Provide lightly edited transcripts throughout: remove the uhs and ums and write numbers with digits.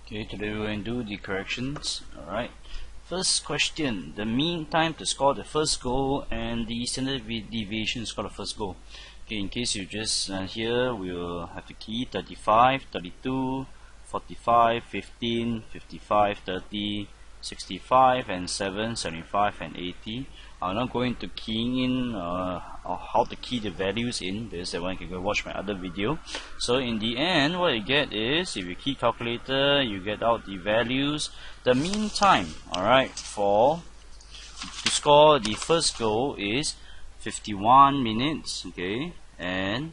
Okay, today we're going to do the corrections. Alright. First question, the mean time to score the first goal and the standard deviation to score the first goal. Okay, in case you just here, we'll have to key 35, 32, 45, 15, 55, 30, 65 and 7, 75 and 80. I'm not going to keying in how to key the values in, because that one you can go watch my other video. So in the end, what you get is, if you key calculator, you get out the values. The mean time, alright, to score the first goal is 51 minutes, okay, and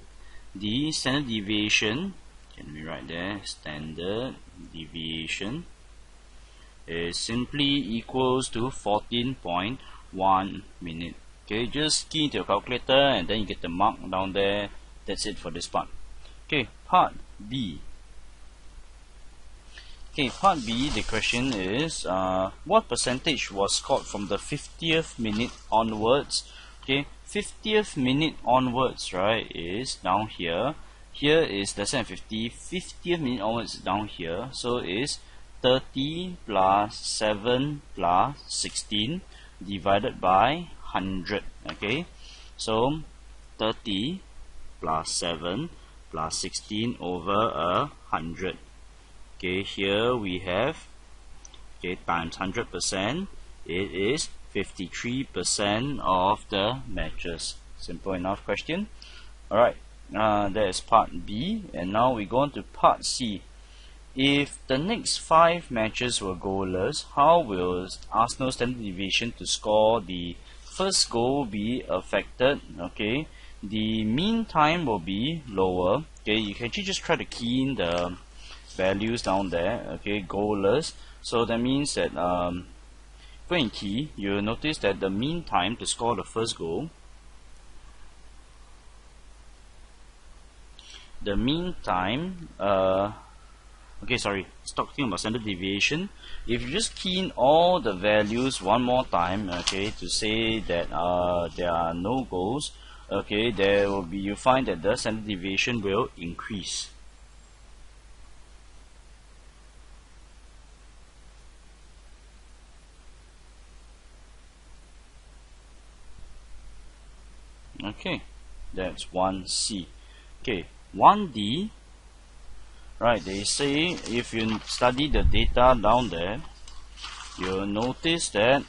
the standard deviation, can we write there, standard deviation is simply equals to 14.1 minute. Okay, just key into your calculator and then you get the mark down there. That's it for this part. Okay, part B. Okay, part B, the question is what percentage was scored from the 50th minute onwards? Okay, 50th minute onwards, right, is down here. Here is less than 50. 50th minute onwards is down here. So is 30 plus 7 plus 16 divided by 100. Okay, so 30 plus 7 plus 16 over 100. Okay, here we have, okay, times 100%, it is 53% of the matches. Simple enough question. Alright, that is part B, and now we go on to part C. If the next 5 matches were goalless, how will Arsenal's standard deviation to score the first goal be affected? Okay, the mean time will be lower. Okay, you can actually just try to key in the values down there. Okay, goalless. So that means that go and key, you'll notice that the mean time to score the first goal, the mean time, okay, sorry, stop talking about standard deviation. If you just key in all the values one more time, okay, to say that there are no goals, okay, there will be, you find that the standard deviation will increase. Okay, that's 1C. Okay, 1D. Right, they say if you study the data down there, you'll notice that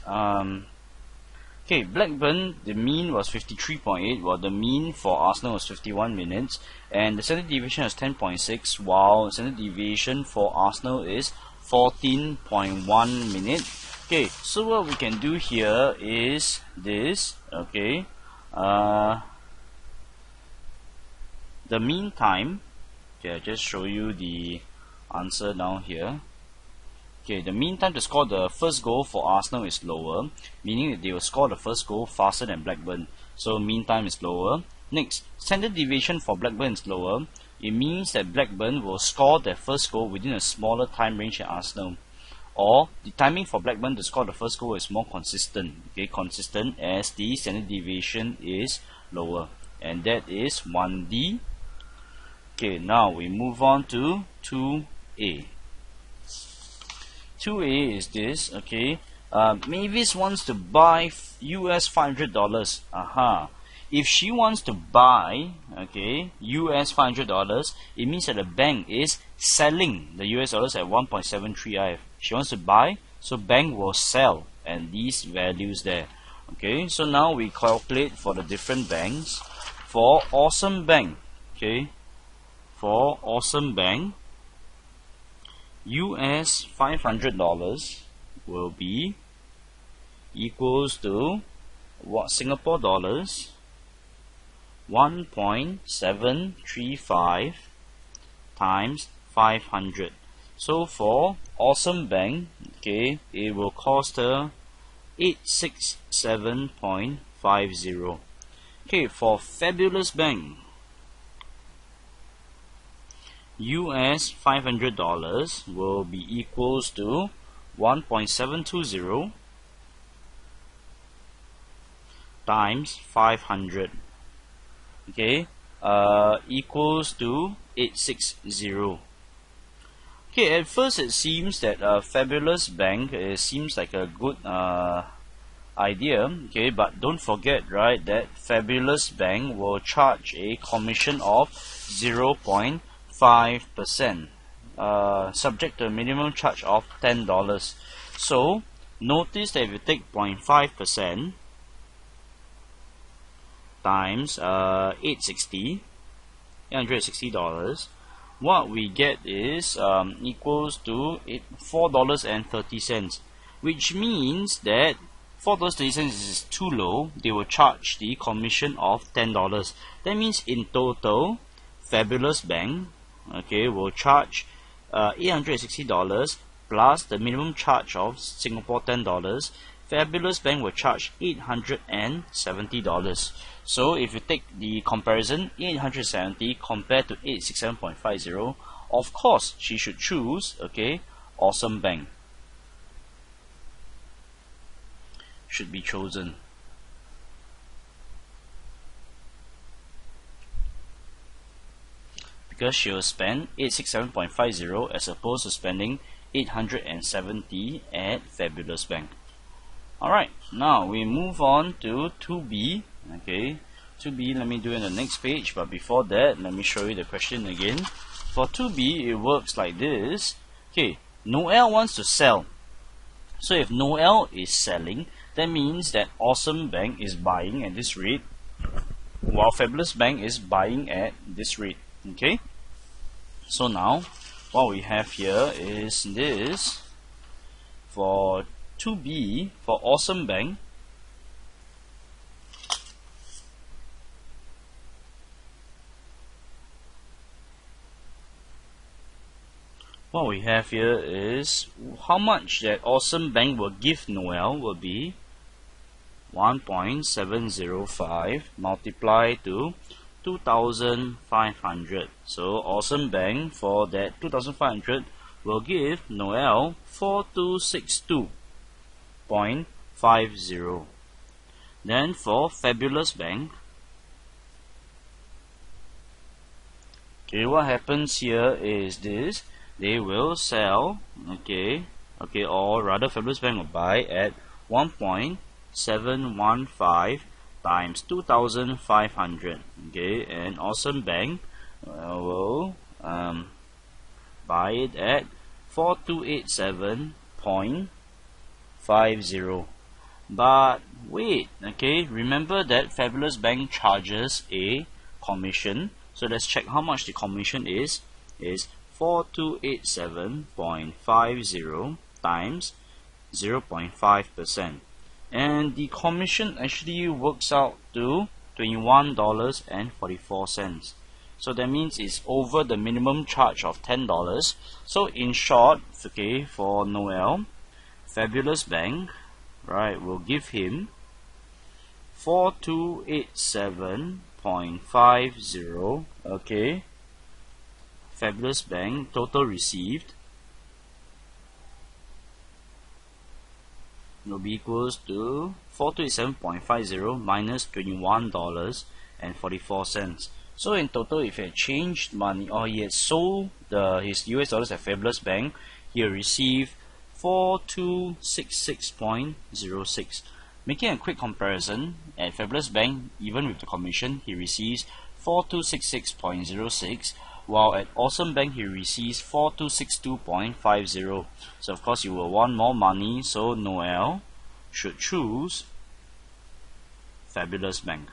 okay, Blackburn, the mean was 53.8, while the mean for Arsenal was 51 minutes, and the standard deviation is 10.6, while standard deviation for Arsenal is 14.1 minutes. Okay, so what we can do here is this. Okay, the mean time. Okay, I'll just show you the answer down here. Okay, the mean time to score the first goal for Arsenal is lower, meaning that they will score the first goal faster than Blackburn. So mean time is lower. Next, standard deviation for Blackburn is lower. It means that Blackburn will score their first goal within a smaller time range than Arsenal. Or the timing for Blackburn to score the first goal is more consistent. Okay, consistent as the standard deviation is lower. And that is 1D. Okay, now we move on to 2A. 2A is this. Okay, Mavis wants to buy US $500. If she wants to buy, okay, US $500, it means that the bank is selling the US dollars at 1.73. She wants to buy, so bank will sell, and these values there. Okay, so now we calculate for the different banks. For Awesome Bank, okay, for Awesome Bank, US $500 will be equals to what? Singapore dollars 1.735 times 500. So for Awesome Bank, okay, it will cost her 867.50. Okay, for Fabulous Bank, US $500 will be equals to 1.720 times 500. Okay, equals to 860. Okay, at first it seems that Fabulous Bank seems like a good idea, okay, but don't forget, right, that Fabulous Bank will charge a commission of 0.5%, subject to a minimum charge of $10. So notice that if you take 0.5% times $860, what we get is equals to $4.30, which means that $4.30 is too low. They will charge the commission of $10. That means in total, Fabulous Bank, okay, will charge $860 plus the minimum charge of Singapore $10. Fabulous Bank will charge $870. So if you take the comparison, 870 compared to 867.50, of course she should choose, okay, Awesome Bank should be chosen. Because she will spend 867.50 as opposed to spending 870 at Fabulous Bank. Alright, now we move on to 2B. Okay, 2B, let me do it on the next page, but before that, let me show you the question again. For 2B, it works like this. Okay, Noel wants to sell. So if Noel is selling, that means that Awesome Bank is buying at this rate, while Fabulous Bank is buying at this rate. Okay, so now what we have here is this. For 2B, for Awesome Bank, what we have here is how much that Awesome Bank will give Noel will be 1.705 multiplied to 2,500. So Awesome Bank for that 2,500 will give Noel 4262.50. Then for Fabulous Bank, okay, what happens here is this. They will sell, okay, or rather Fabulous Bank will buy at 1.715 times 2,500, okay, and Awesome Bank will buy it at 4287.50. But wait, okay, remember that Fabulous Bank charges a commission, so let's check how much the commission is 4287.50 times 0.5%, and the commission actually works out to $21.44. So that means it's over the minimum charge of $10. So in short, okay, for Noel, Fabulous Bank, right, will give him 4287.50, okay, Fabulous Bank total received will be equals to 4287.50 minus $21.44. So in total, if he had changed money or he had sold his US dollars at Fabulous Bank, he will receive 4266.06. Making a quick comparison, at Fabulous Bank, even with the commission, he receives 4266.06, while at Awesome Bank he receives 4262.50. So of course you will want more money, so Noel should choose Fabulous Bank.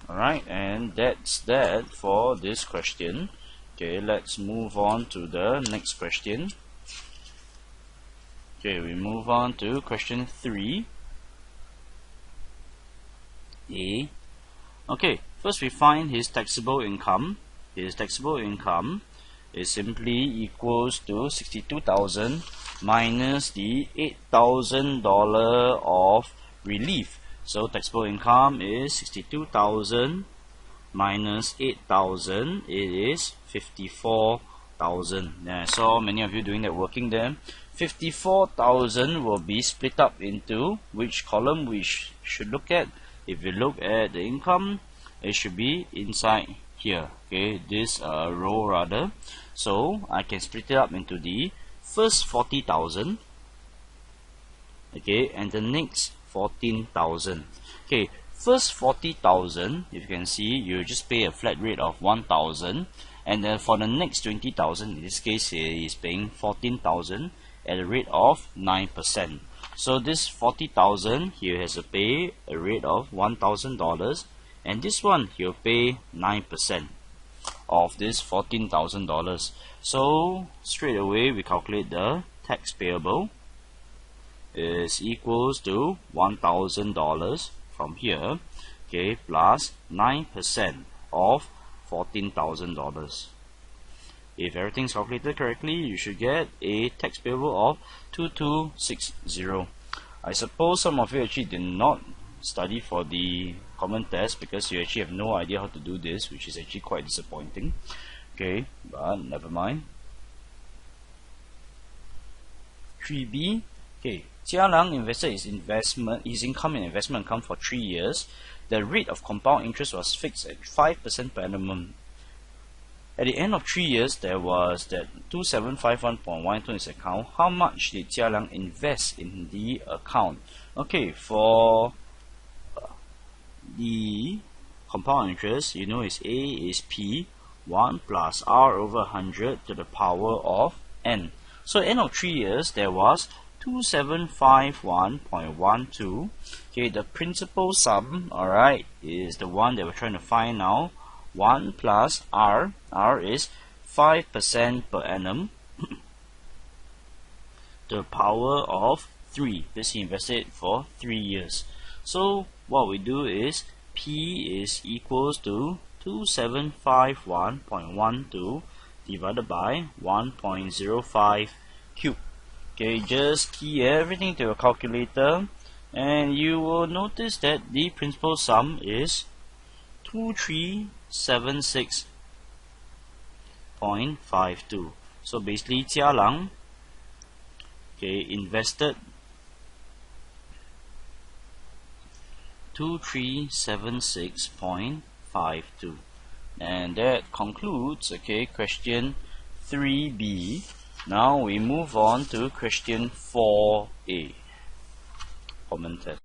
Alright, and that's that for this question. Okay, let's move on to the next question. Okay, we move on to question 3. A. Okay, first we find his taxable income. His taxable income is simply equals to 62,000 minus the $8,000 of relief. So taxable income is 62,000 minus 8,000. It is 54,000. I saw many of you doing that working there. 54,000 will be split up into which column we should look at. If you look at the income, it should be inside here, okay, this row rather. So I can split it up into the first 40,000, okay, and the next 14,000. Okay, first 40,000, if you can see, you just pay a flat rate of 1,000, and then for the next 20,000, in this case he is paying 14,000 at a rate of 9%. So this 40,000 he has to pay a rate of $1,000, and this one he'll pay 9% of this $14,000. So straight away we calculate the tax payable is equals to $1,000 from here, okay, plus 9% of $14,000. If everything's calculated correctly, you should get a tax payable of 2260. I suppose some of you actually did not study for the common test because you actually have no idea how to do this, which is actually quite disappointing. Okay, but never mind. 3B. Okay, Jia Lang invested his income and investment account for 3 years. The rate of compound interest was fixed at 5% per annum. At the end of 3 years, there was that 2751.12 in his account. How much did Jia Lang invest in the account? Okay, for the compound interest, you know, is A is P 1 plus R over 100 to the power of N. So at the end of 3 years, there was 2751.12. Okay, the principal sum, alright, is the one that we're trying to find now. 1 plus R. R is 5% per annum to the power of 3. This he invested for 3 years. So what we do is P is equals to 2751.12 divided by 1.05 cube. Okay, just key everything to your calculator and you will notice that the principal sum is 2376.52. So basically Jia Lang, okay, invested 2376.52, and that concludes, okay, question 3B. Now we move on to question 4A, common test.